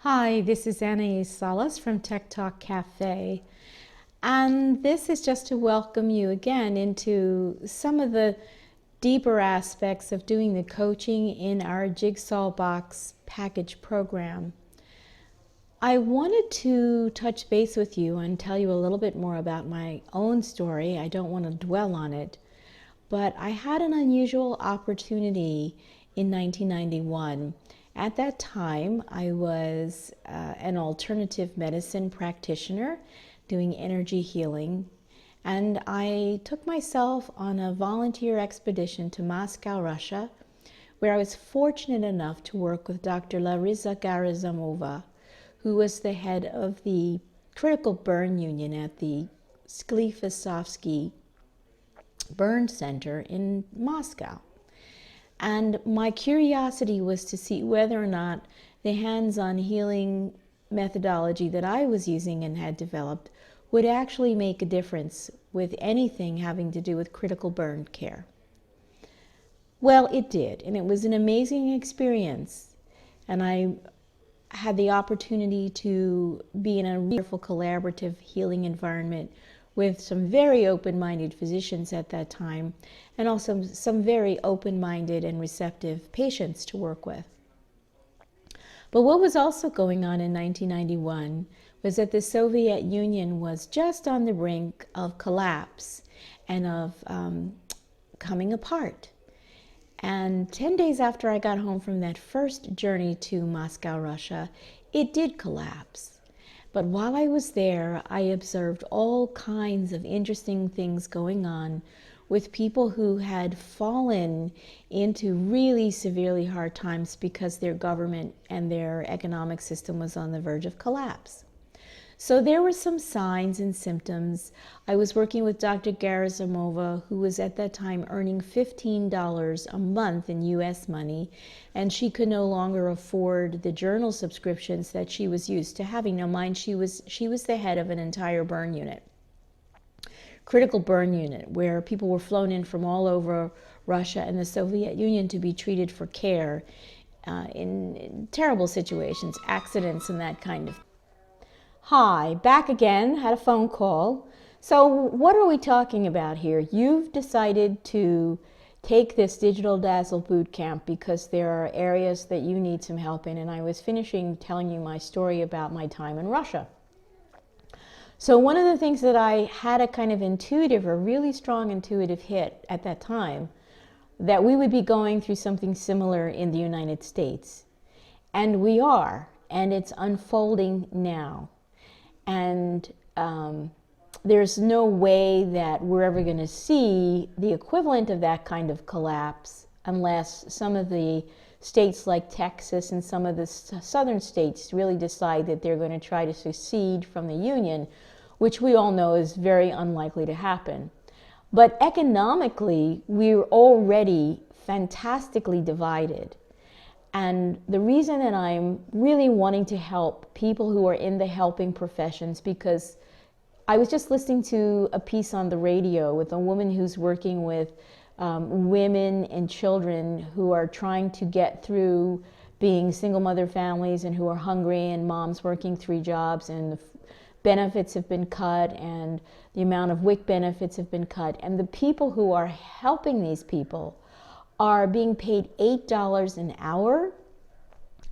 Hi, this is Annie Salas from Tech Talk Cafe, and this is just to welcome you again into some of the deeper aspects of doing the coaching in our Jigsaw Box package program. I wanted to touch base with you and tell you a little bit more about my own story. I don't want to dwell on it, but I had an unusual opportunity in 1991. At that time, I was an alternative medicine practitioner doing energy healing, and I took myself on a volunteer expedition to Moscow, Russia, where I was fortunate enough to work with Dr. Larisa Garazamova, who was the head of the critical burn unit at the Sklifosovsky Burn Center in Moscow. And my curiosity was to see whether or not the hands-on healing methodology that I was using and had developed would actually make a difference with anything having to do with critical burn care. Well, it did, and it was an amazing experience. And I had the opportunity to be in a wonderful collaborative healing environment with some very open-minded physicians at that time, and also some very open-minded and receptive patients to work with. But what was also going on in 1991 was that the Soviet Union was just on the brink of collapse and of coming apart. And 10 days after I got home from that first journey to Moscow, Russia, it did collapse. But while I was there, I observed all kinds of interesting things going on with people who had fallen into really severely hard times because their government and their economic system was on the verge of collapse. So there were some signs and symptoms. I was working with Dr. Garazamova, who was at that time earning $15 a month in US money, and she could no longer afford the journal subscriptions that she was used to having. Now mind, she was the head of an entire burn unit, critical burn unit, where people were flown in from all over Russia and the Soviet Union to be treated for care in terrible situations, accidents and that kind of thing. Hi, back again, had a phone call. So what are we talking about here? You've decided to take this Digital Dazzle Bootcamp because there are areas that you need some help in, and I was finishing telling you my story about my time in Russia. So one of the things that I had a kind of intuitive, or really strong intuitive hit at that time, that we would be going through something similar in the United States. And we are, and it's unfolding now. And there's no way that we're ever going to see the equivalent of that kind of collapse unless some of the states like Texas and some of the southern states really decide that they're going to try to secede from the Union, which we all know is very unlikely to happen. But economically, we're already fantastically divided. And the reason that I'm really wanting to help people who are in the helping professions, because I was just listening to a piece on the radio with a woman who's working with women and children who are trying to get through being single mother families and who are hungry, and moms working 3 jobs, and the benefits have been cut and the amount of WIC benefits have been cut. And the people who are helping these people are being paid $8 an hour,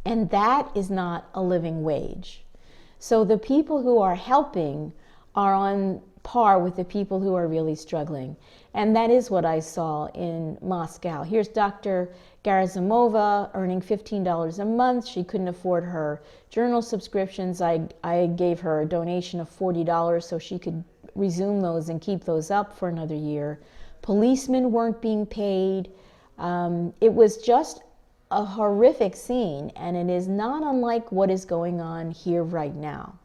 and that is not a living wage. So the people who are helping are on par with the people who are really struggling. And that is what I saw in Moscow. Here's Dr. Garazamova earning $15 a month. She couldn't afford her journal subscriptions. I gave her a donation of $40 so she could resume those and keep those up for another year. Policemen weren't being paid. It was just a horrific scene, and it is not unlike what is going on here right now.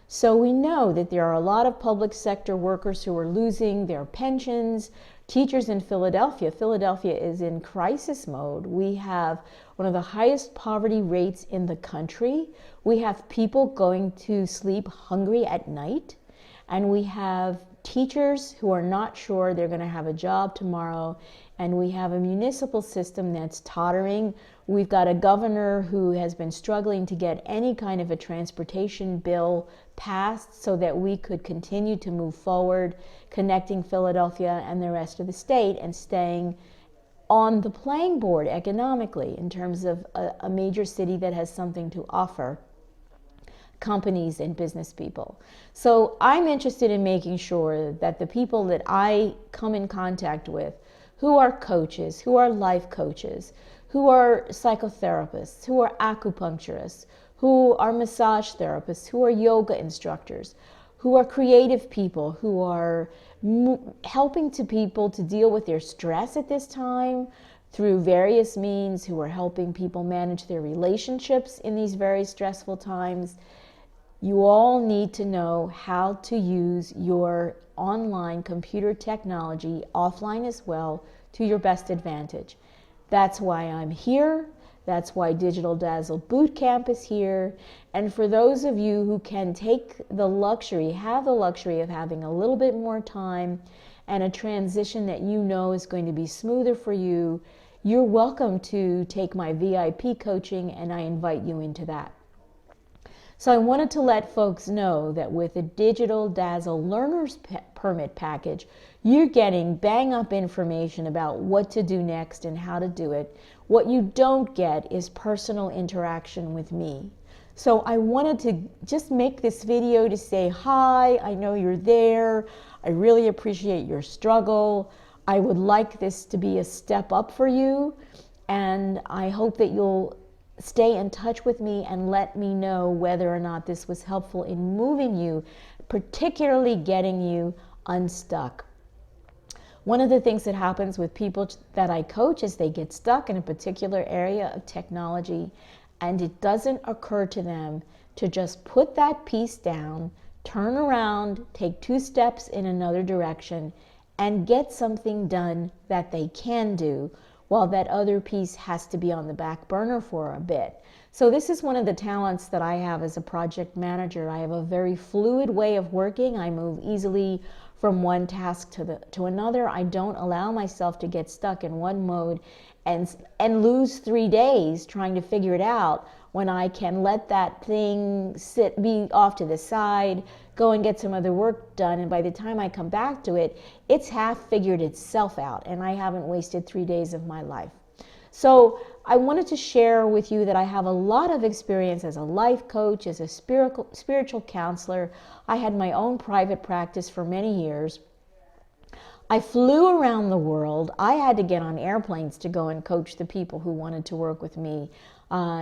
So we know that there are a lot of public sector workers who are losing their pensions. Teachers in Philadelphia. Philadelphia is in crisis mode. We have one of the highest poverty rates in the country. We have people going to sleep hungry at night, and we have teachers who are not sure they're going to have a job tomorrow, and we have a municipal system that's tottering We've got a governor who has been struggling to get any kind of a transportation bill passed so that we could continue to move forward, connecting Philadelphia and the rest of the state and staying on the playing board economically in terms of a major city that has something to offer companies and business people. So I'm interested in making sure that the people that I come in contact with, who are coaches, who are life coaches, who are psychotherapists, who are acupuncturists, who are massage therapists, who are yoga instructors, who are creative people, who are helping to people to deal with their stress at this time through various means, who are helping people manage their relationships in these very stressful times. You all need to know how to use your online computer technology, offline as well, to your best advantage. That's why I'm here. That's why Digital Dazzle Bootcamp is here. And for those of you who can take the luxury, have the luxury of having a little bit more time and a transition that you know is going to be smoother for you, you're welcome to take my VIP coaching, and I invite you into that. So I wanted to let folks know that with the Digital Dazzle Learner's Permit package, you're getting bang up information about what to do next and how to do it. What you don't get is personal interaction with me. So I wanted to just make this video to say, hi, I know you're there. I really appreciate your struggle. I would like this to be a step up for you, and I hope that you'll stay in touch with me and let me know whether or not this was helpful in moving you, particularly getting you unstuck. One of the things that happens with people that I coach is they get stuck in a particular area of technology, and it doesn't occur to them to just put that piece down, turn around, take 2 steps in another direction, and get something done that they can do, while that other piece has to be on the back burner for a bit. So this is one of the talents that I have as a project manager. I have a very fluid way of working. I move easily from one task to another. I don't allow myself to get stuck in one mode and lose 3 days trying to figure it out, when I can let that thing be off to the side, go and get some other work done, and by the time I come back to it, it's half figured itself out, and I haven't wasted 3 days of my life. So I wanted to share with you that I have a lot of experience as a life coach, as a spiritual counselor. I had my own private practice for many years. I flew around the world. I had to get on airplanes to go and coach the people who wanted to work with me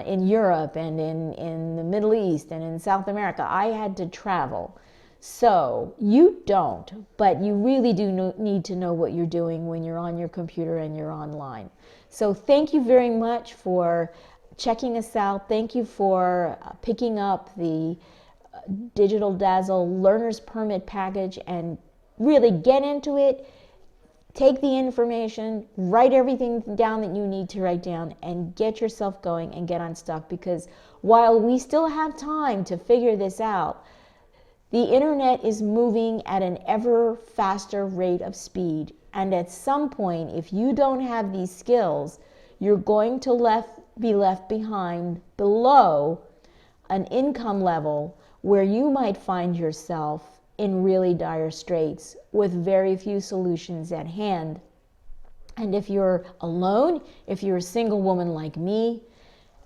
in Europe and in the Middle East and in South America. I had to travel. So you don't, but you really do need to know what you're doing when you're on your computer and you're online. So thank you very much for checking us out. Thank you for picking up the Digital Dazzle Learner's Permit package and really get into it. Take the information, write everything down that you need to write down, and get yourself going and get unstuck, because while we still have time to figure this out, the internet is moving at an ever faster rate of speed. And at some point, if you don't have these skills, you're going to be left behind below an income level where you might find yourself in really dire straits with very few solutions at hand. And if you're alone, if you're a single woman like me,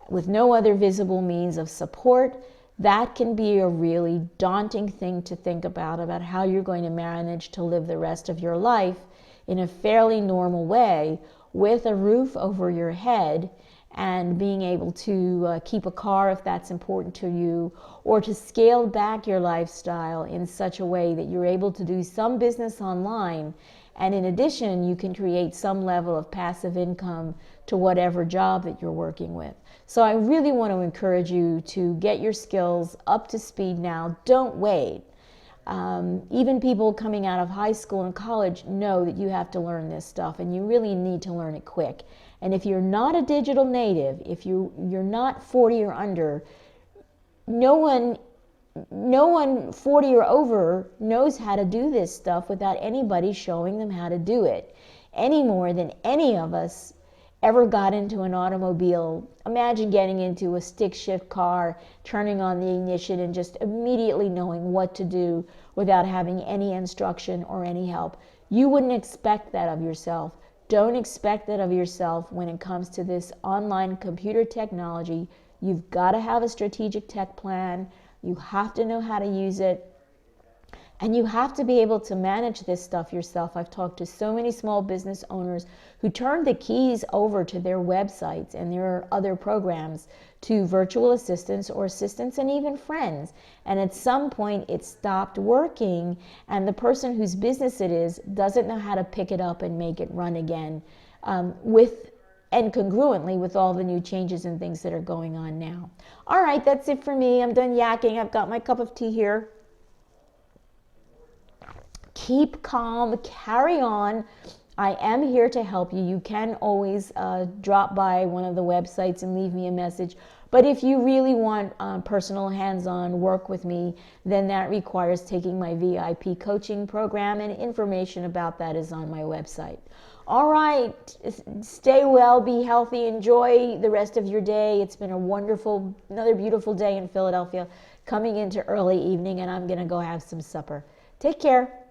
with no other visible means of support, that can be a really daunting thing to think about how you're going to manage to live the rest of your life in a fairly normal way, with a roof over your head, and being able to keep a car if that's important to you, or to scale back your lifestyle in such a way that you're able to do some business online, and in addition you can create some level of passive income to whatever job that you're working with. So I really want to encourage you to get your skills up to speed now. Don't wait. Even people coming out of high school and college know that you have to learn this stuff, and you really need to learn it quick. And if you're not a digital native, if you're not 40 or under, no one 40 or over knows how to do this stuff without anybody showing them how to do it, any more than any of us ever got into an automobile, imagine getting into a stick shift car, turning on the ignition and just immediately knowing what to do without having any instruction or any help. You wouldn't expect that of yourself. Don't expect that of yourself when it comes to this online computer technology. You've got to have a strategic tech plan. You have to know how to use it. And you have to be able to manage this stuff yourself. I've talked to so many small business owners who turned the keys over to their websites and their other programs to virtual assistants or assistants and even friends. And at some point it stopped working, and the person whose business it is doesn't know how to pick it up and make it run again and congruently with all the new changes and things that are going on now. All right, that's it for me. I'm done yakking. I've got my cup of tea here. Keep calm, carry on. I am here to help you. You can always drop by one of the websites and leave me a message. But if you really want personal hands-on work with me, then that requires taking my VIP coaching program, and information about that is on my website. All right, stay well, be healthy, enjoy the rest of your day. It's been another beautiful day in Philadelphia, coming into early evening, and I'm going to go have some supper. Take care.